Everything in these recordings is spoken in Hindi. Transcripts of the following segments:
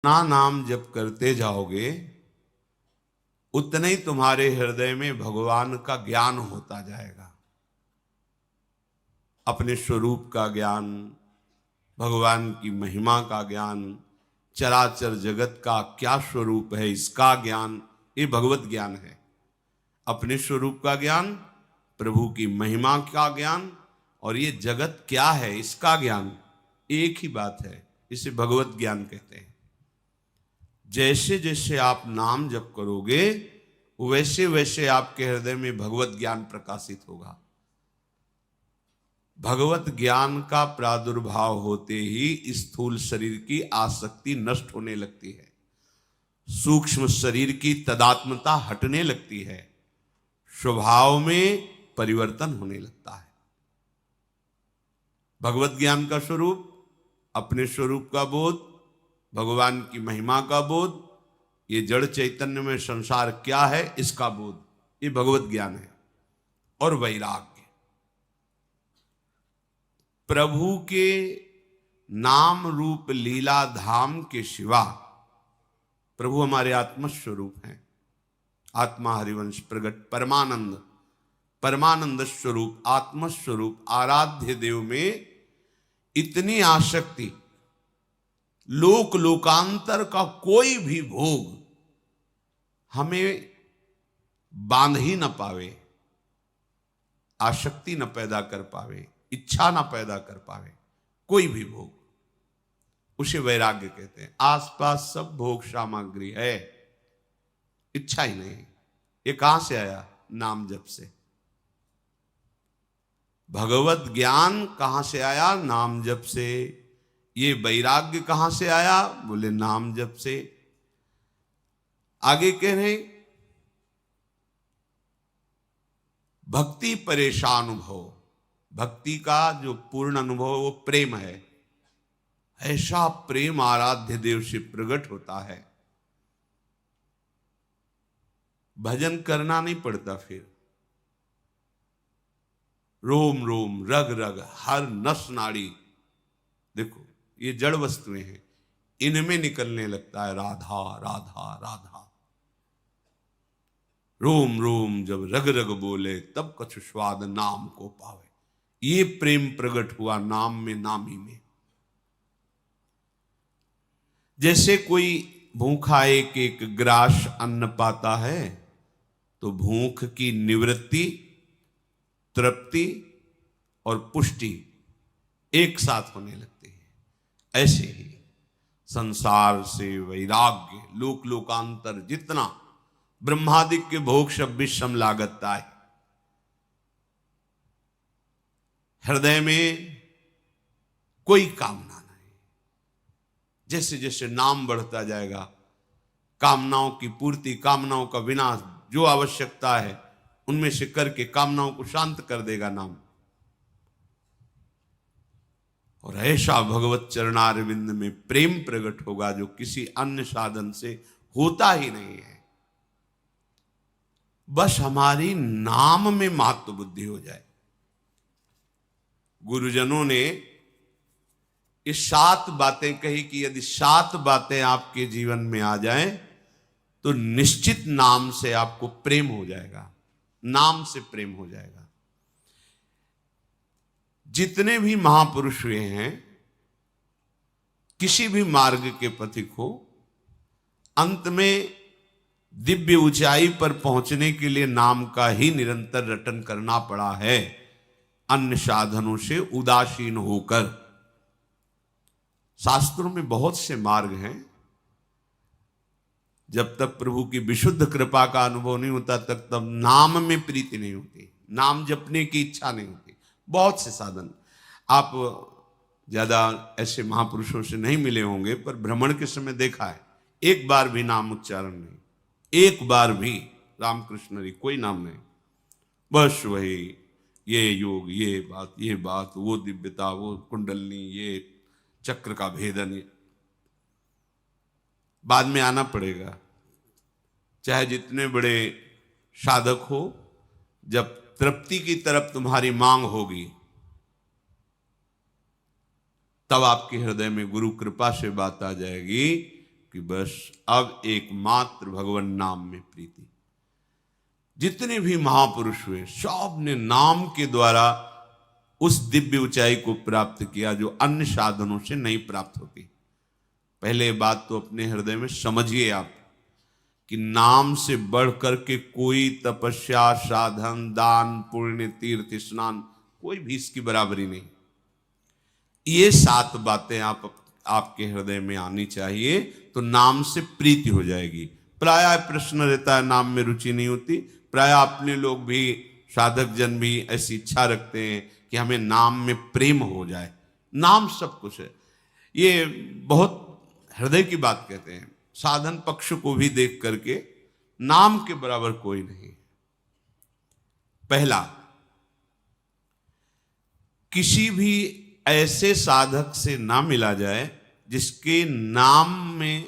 ना नाम जप करते जाओगे उतने ही तुम्हारे हृदय में भगवान का ज्ञान होता जाएगा। अपने स्वरूप का ज्ञान, भगवान की महिमा का ज्ञान, चराचर जगत का क्या स्वरूप है इसका ज्ञान, ये भगवत ज्ञान है। अपने स्वरूप का ज्ञान, प्रभु की महिमा का ज्ञान और ये जगत क्या है इसका ज्ञान, एक ही बात है। इसे भगवत ज्ञान कहते हैं। जैसे जैसे आप नाम जप करोगे वैसे वैसे आपके हृदय में भगवत ज्ञान प्रकाशित होगा। भगवत ज्ञान का प्रादुर्भाव होते ही स्थूल शरीर की आसक्ति नष्ट होने लगती है, सूक्ष्म शरीर की तदात्मता हटने लगती है, स्वभाव में परिवर्तन होने लगता है। भगवत ज्ञान का स्वरूप, अपने स्वरूप का बोध, भगवान की महिमा का बोध, ये जड़ चैतन्य में संसार क्या है इसका बोध, ये भगवत ज्ञान है। और वैराग्य, प्रभु के नाम रूप लीला धाम के सिवा, प्रभु हमारे आत्मस्वरूप हैं। आत्मा हरिवंश प्रगट परमानंद, परमानंद स्वरूप, आत्मस्वरूप आराध्य देव में इतनी आसक्ति, लोक लोकांतर का कोई भी भोग हमें बांध ही न पावे, आसक्ति न पैदा कर पावे, इच्छा ना पैदा कर पावे, कोई भी भोग, उसे वैराग्य कहते हैं। आसपास सब भोग सामग्री है, इच्छा ही नहीं। ये कहां से आया? नाम जप से। भगवत ज्ञान कहां से आया? नाम जप से। ये वैराग्य कहां से आया? बोले नाम जप से। आगे कह रहे भक्ति परेशानुभव, भक्ति का जो पूर्ण अनुभव वो प्रेम है। ऐसा प्रेम आराध्य देव से प्रकट होता है, भजन करना नहीं पड़ता। फिर रोम रोम रग रग हर नस नाड़ी, देखो ये जड़ वस्तुएं हैं, इनमें निकलने लगता है राधा राधा राधा। रोम रोम जब रग रग बोले तब कछु स्वाद नाम को पावे। ये प्रेम प्रकट हुआ नाम में, नामी में। जैसे कोई भूखा एक एक ग्रास अन्न पाता है तो भूख की निवृत्ति, तृप्ति और पुष्टि एक साथ होने लगती है। ऐसे ही संसार से वैराग्य, लोक लोकांतर जितना ब्रह्मादिक के भोग सब विषम लागता है, हृदय में कोई कामना नहीं। जैसे जैसे नाम बढ़ता जाएगा, कामनाओं की पूर्ति, कामनाओं का विनाश, जो आवश्यकता है उनमें से करके कामनाओं को शांत कर देगा नाम। और ऐसा भगवत चरणारविंद में प्रेम प्रकट होगा जो किसी अन्य साधन से होता ही नहीं है। बस हमारी नाम में महत्व बुद्धि हो जाए। गुरुजनों ने ये 7 बातें कही कि यदि 7 बातें आपके जीवन में आ जाएं तो निश्चित नाम से आपको प्रेम हो जाएगा, नाम से प्रेम हो जाएगा। जितने भी महापुरुष हुए हैं, किसी भी मार्ग के पथिक हो, अंत में दिव्य ऊंचाई पर पहुंचने के लिए नाम का ही निरंतर रटन करना पड़ा है, अन्य साधनों से उदासीन होकर। शास्त्रों में बहुत से मार्ग हैं, जब तक प्रभु की विशुद्ध कृपा का अनुभव नहीं होता तक तब नाम में प्रीति नहीं होती, नाम जपने की इच्छा नहीं होती। बहुत से साधन, आप ज्यादा ऐसे महापुरुषों से नहीं मिले होंगे, पर भ्रमण के समय देखा है, एक बार भी नाम उच्चारण नहीं, एक बार भी रामकृष्ण हरि कोई नाम नहीं, बस वही ये योग, ये बात, वो दिव्यता, वो कुंडलनी, ये चक्र का भेदन। बाद में आना पड़ेगा, चाहे जितने बड़े साधक हो, जब तृप्ति की तरफ तुम्हारी मांग होगी तब आपके हृदय में गुरु कृपा से बात आ जाएगी कि बस अब एकमात्र भगवान नाम में प्रीति। जितने भी महापुरुष हुए सब ने नाम के द्वारा उस दिव्य ऊंचाई को प्राप्त किया जो अन्य साधनों से नहीं प्राप्त होती। पहले बात तो अपने हृदय में समझिए आप कि नाम से बढ़ करके कोई तपस्या, साधन, दान, पुण्य, तीर्थ स्नान कोई भी इसकी बराबरी नहीं। ये 7 बातें आपके हृदय में आनी चाहिए तो नाम से प्रीति हो जाएगी। प्रायः प्रश्न रहता है, नाम में रुचि नहीं होती। प्रायः अपने लोग भी, साधक जन भी ऐसी इच्छा रखते हैं कि हमें नाम में प्रेम हो जाए। नाम सब कुछ है, ये बहुत हृदय की बात कहते हैं। साधन पक्ष को भी देख करके नाम के बराबर कोई नहीं। पहला, किसी भी ऐसे साधक से ना मिला जाए जिसके नाम में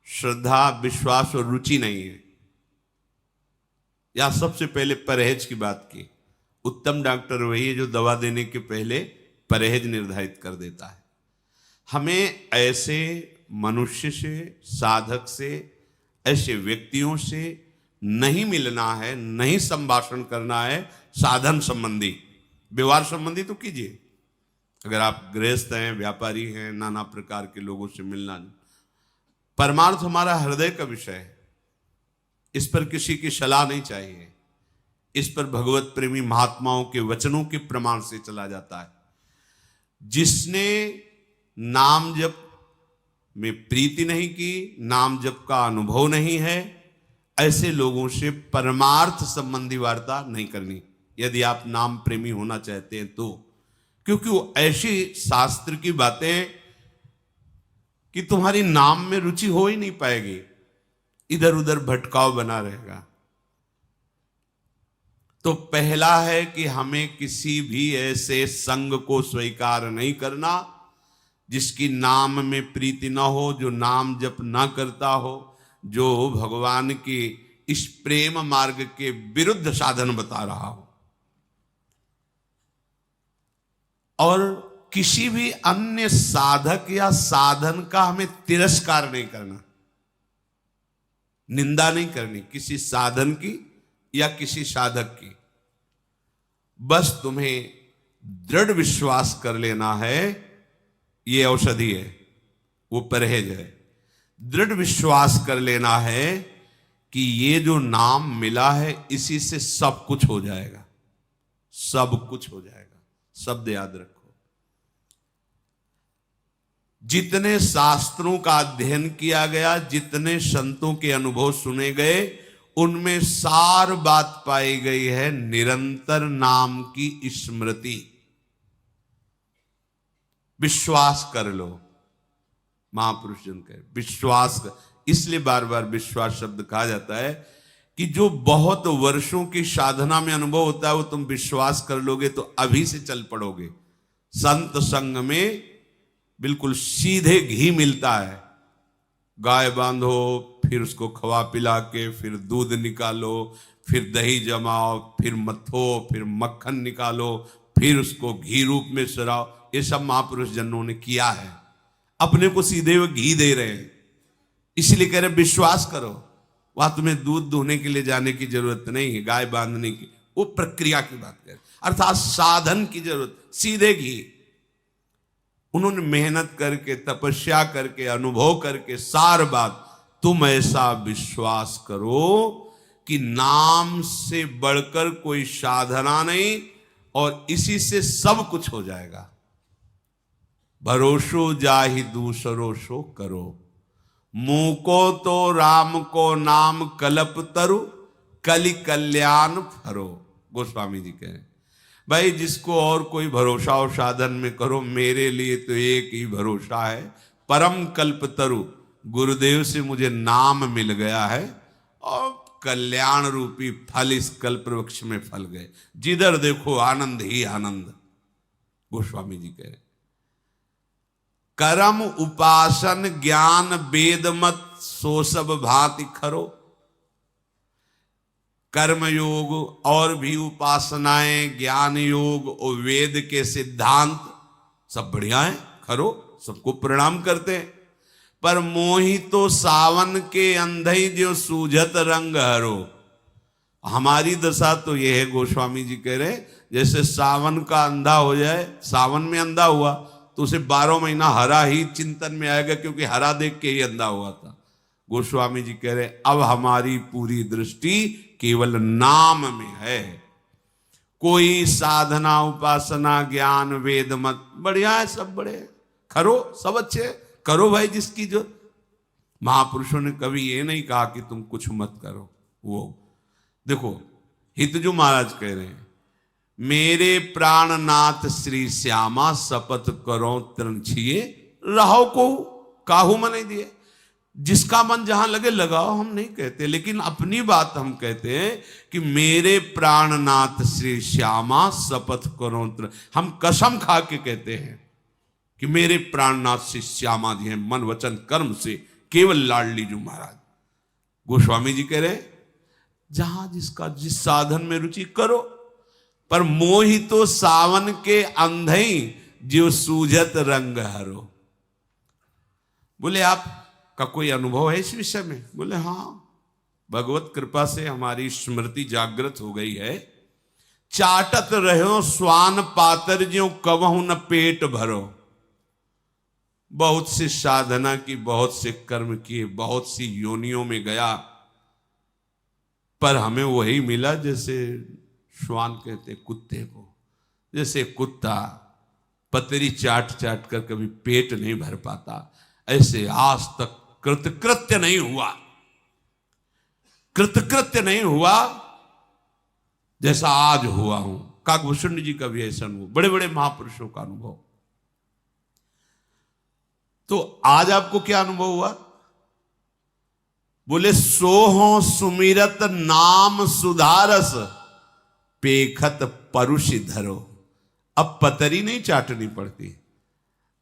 श्रद्धा, विश्वास और रुचि नहीं है। या सबसे पहले परहेज की बात की। उत्तम डॉक्टर वही है जो दवा देने के पहले परहेज निर्धारित कर देता है। हमें ऐसे मनुष्य से, साधक से, ऐसे व्यक्तियों से नहीं मिलना है, नहीं संभाषण करना है। साधन संबंधी, व्यवहार संबंधी तो कीजिए। अगर आप गृहस्थ हैं, व्यापारी हैं, नाना प्रकार के लोगों से मिलना। परमार्थ हमारा हृदय का विषय है, इस पर किसी की सलाह नहीं चाहिए। इस पर भगवत प्रेमी महात्माओं के वचनों के प्रमाण से चला जाता है। जिसने नाम जप में प्रीति नहीं की, नाम जप का अनुभव नहीं है, ऐसे लोगों से परमार्थ संबंधी वार्ता नहीं करनी, यदि आप नाम प्रेमी होना चाहते हैं तो। क्योंकि वो ऐसी शास्त्र की बातें कि तुम्हारी नाम में रुचि हो ही नहीं पाएगी, इधर उधर भटकाव बना रहेगा। तो पहला है कि हमें किसी भी ऐसे संग को स्वीकार नहीं करना जिसकी नाम में प्रीति ना हो, जो नाम जप ना करता हो, जो भगवान की इस प्रेम मार्ग के विरुद्ध साधन बता रहा हो। और किसी भी अन्य साधक या साधन का हमें तिरस्कार नहीं करना, निंदा नहीं करनी किसी साधन की या किसी साधक की। बस तुम्हें दृढ़ विश्वास कर लेना है, ये औषधि है, वो परहेज है। दृढ़ विश्वास कर लेना है कि ये जो नाम मिला है इसी से सब कुछ हो जाएगा, सब कुछ हो जाएगा। शब्द याद रखो। जितने शास्त्रों का अध्ययन किया गया, जितने संतों के अनुभव सुने गए, उनमें सार बात पाई गई है निरंतर नाम की स्मृति। विश्वास कर लो, महापुरुष जन कहे विश्वास कर। इसलिए बार बार विश्वास शब्द कहा जाता है कि जो बहुत वर्षों की साधना में अनुभव होता है वो तुम विश्वास कर लोगे तो अभी से चल पड़ोगे। संत संग में बिल्कुल सीधे घी मिलता है। गाय बांधो, फिर उसको खवा पिला के, फिर दूध निकालो, फिर दही जमाओ, फिर मथो, फिर मक्खन निकालो, फिर उसको घी रूप में सराओ। ये सब महापुरुष जनों ने किया है। अपने को सीधे वो घी दे रहे हैं, इसलिए कह रहे विश्वास करो। वहां तुम्हें दूध दुहने के लिए जाने की जरूरत नहीं है, गाय बांधने की, वो प्रक्रिया की बात कर, अर्थात साधन की जरूरत, सीधे घी। उन्होंने मेहनत करके, तपस्या करके, अनुभव करके सार बात। तुम ऐसा विश्वास करो कि नाम से बढ़कर कोई साधना नहीं और इसी से सब कुछ हो जाएगा। भरोसो जाहि दूसरो सो करो, मुंह को तो राम को नाम कलप तरु, कलि कल्याण फरो। गोस्वामी जी कह रहे हैं भाई जिसको और कोई भरोसा और साधन में करो, मेरे लिए तो एक ही भरोसा है, परम कल्प तरु। गुरुदेव से मुझे नाम मिल गया है और कल्याण रूपी फल इस कल्प वृक्ष में फल गए। जिधर देखो आनंद ही आनंद। गोस्वामी जी कह रहे कर्म उपासन ज्ञान वेद मत सो सब भांति खरो। कर्म योग और भी उपासनाएं, ज्ञान योग और वेद के सिद्धांत सब बढ़िया है, खरो, सबको प्रणाम करते हैं। पर मोहि तो सावन के अंधई जो सूझत रंग हरो। हमारी दशा तो यह है, गोस्वामी जी कह रहे, जैसे सावन का अंधा हो जाए, सावन में अंधा हुआ तो उसे 12 महीना हरा ही चिंतन में आएगा, क्योंकि हरा देख के ही अंधा हुआ था। गोस्वामी जी कह रहे अब हमारी पूरी दृष्टि केवल नाम में है। कोई साधना उपासना ज्ञान वेद मत बढ़िया है, सब बड़े करो, सब अच्छे करो भाई, जिसकी जो। महापुरुषों ने कभी ये नहीं कहा कि तुम कुछ मत करो। वो देखो हितजू महाराज कह रहे हैं, मेरे प्राणनाथ श्री श्यामा शपथ करो तृण छिए रहो को काहू मन नहीं दिए। जिसका मन जहां लगे लगाओ, हम नहीं कहते, लेकिन अपनी बात हम कहते हैं कि मेरे प्राणनाथ श्री श्यामा शपथ करो तृण। हम कसम खा के कहते हैं कि मेरे प्राणनाथ श्री श्यामा जी हैं, मन वचन कर्म से केवल लाडली जू महाराज। गोस्वामी जी कह रहे जहां जिसका जिस साधन में रुचि करो, पर मोहि तो सावन के अंधई जो सूझत रंग हरो। बोले आपका कोई अनुभव है इस विषय में? बोले हाँ, भगवत कृपा से हमारी स्मृति जागृत हो गई है। चाटत रहो स्वान पातर ज्यों कवहु न पेट भरो। बहुत सी साधना की, बहुत से कर्म किए, बहुत सी योनियों में गया, पर हमें वही मिला जैसे श्वान कहते कुत्ते को। जैसे कुत्ता पतरी चाट चाट कर कभी पेट नहीं भर पाता, ऐसे आज तक कृतकृत्य नहीं हुआ, कृतकृत्य नहीं हुआ जैसा आज हुआ हूं। काकभूषण जी का भी ऐसा अनुभव, बड़े बड़े महापुरुषों का अनुभव। तो आज आपको क्या अनुभव हुआ? बोले सोहो सुमिरत नाम सुधारस पेखत परुषि धरो। अब पतरी नहीं चाटनी पड़ती,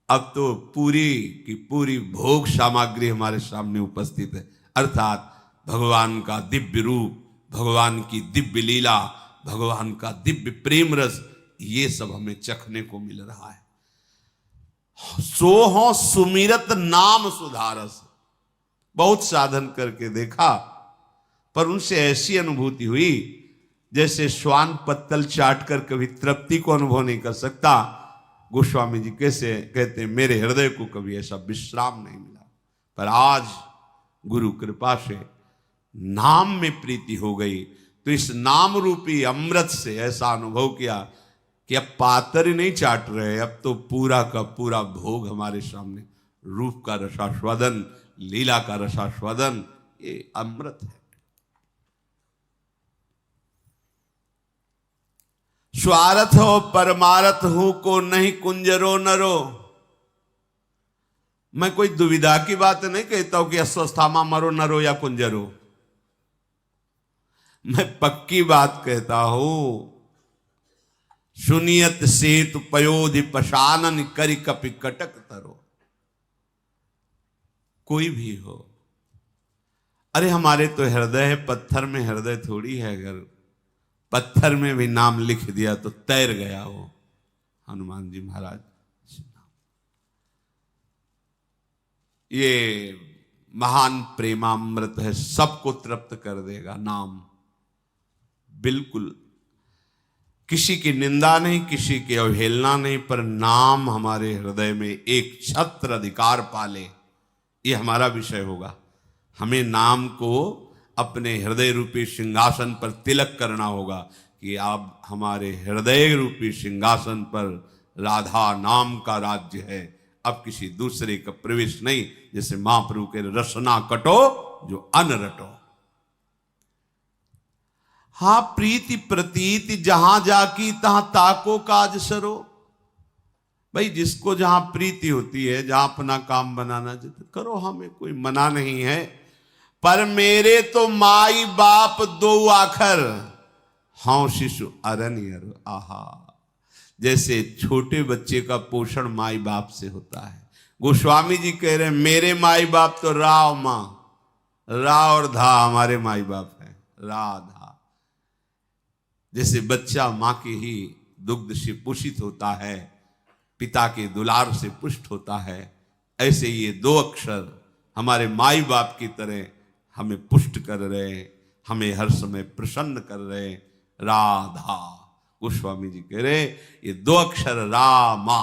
अब तो पूरी की पूरी भोग सामग्री हमारे सामने उपस्थित है। अर्थात भगवान का दिव्य रूप, भगवान की दिव्य लीला, भगवान का दिव्य प्रेम रस, ये सब हमें चखने को मिल रहा है। सोहो सुमिरत नाम सुधारस। बहुत साधन करके देखा, पर उनसे ऐसी अनुभूति हुई जैसे श्वान पत्तल चाट कर कभी तृप्ति को अनुभव नहीं कर सकता। गोस्वामी जी कैसे कहते, मेरे हृदय को कभी ऐसा विश्राम नहीं मिला, पर आज गुरु कृपा से नाम में प्रीति हो गई, तो इस नाम रूपी अमृत से ऐसा अनुभव किया कि अब पातर ही नहीं चाट रहे, अब तो पूरा का पूरा भोग हमारे सामने, रूप का रसास्वादन, लीला का रसास्वादन, ये अमृत है। स्वार्थ हो परमारथ हूं को नहीं कुंजरो नरो। मैं कोई दुविधा की बात नहीं कहता हूं कि अस्वस्थामा मरो नरो या कुंजरो। मैं पक्की बात कहता हूं, सुनियत सेतु पयोधि पशानन करि कपि कटक तरो। कोई भी हो, अरे हमारे तो हृदय है, पत्थर में हृदय थोड़ी है। अगर पत्थर में भी नाम लिख दिया तो तैर गया वो हनुमान जी महाराज। ये महान प्रेमामृत है, सबको तृप्त कर देगा नाम। बिल्कुल किसी की निंदा नहीं, किसी की अवहेलना नहीं, पर नाम हमारे हृदय में एक छत्र अधिकार पाले, ये हमारा विषय होगा। हमें नाम को अपने हृदय रूपी सिंहासन पर तिलक करना होगा कि आप हमारे हृदय रूपी सिंहासन पर राधा नाम का राज्य है, अब किसी दूसरे का प्रवेश नहीं। जैसे महाप्रभु के रसना कटो जो अन रटो। हाँ, प्रीति प्रतीति जहां जाकी तहां ताको काज सरो। भाई जिसको जहां प्रीति होती है, जहां अपना काम बनाना चाहते करो, हमें कोई मना नहीं है। पर मेरे तो माई बाप दो आखर, हाँ शिशु अरण्य। आहा, जैसे छोटे बच्चे का पोषण माई बाप से होता है। गोस्वामी जी कह रहे हैं मेरे माई बाप तो रा और मां, रा और धा हमारे माई बाप है, राधा। जैसे बच्चा मां के ही दुग्ध से पोषित होता है, पिता के दुलार से पुष्ट होता है, ऐसे ये दो अक्षर हमारे माई बाप की तरह हमें पुष्ट कर रहे, हमें हर समय प्रसन्न कर रहे। राधा, गोस्वामी जी कह रहे ये दो अक्षर रामा,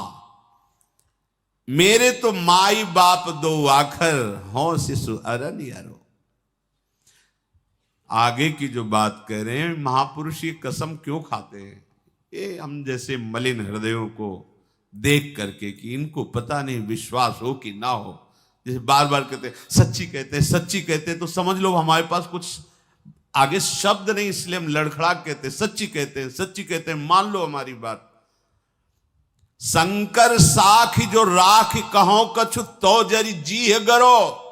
मेरे तो माई बाप दो आखर, हो शिशु अरन यारो। आगे की जो बात कह रहे हैं, महापुरुष ये कसम क्यों खाते हैं? ये हम जैसे मलिन हृदयों को देख करके कि इनको पता नहीं विश्वास हो कि ना हो, जैसे बार बार कहते हैं सच्ची कहते हैं, सच्ची कहते हैं, तो समझ लो हमारे पास कुछ आगे शब्द नहीं, इसलिए हम लड़खड़ा कहते हैं सच्ची कहते हैं, सच्ची कहते हैं, मान लो हमारी बात। शंकर साखी जो राख कहो कछु तो जरी जी है गरो।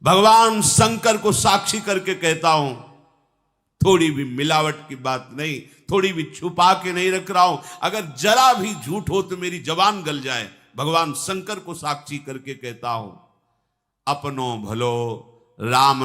भगवान शंकर को साक्षी करके कहता हूं, थोड़ी भी मिलावट की बात नहीं, थोड़ी भी छुपा के नहीं रख रहा हूं। अगर जरा भी झूठ हो तो मेरी जबान गल जाए। भगवान शंकर को साक्षी करके कहता हूं, अपनो भलो राम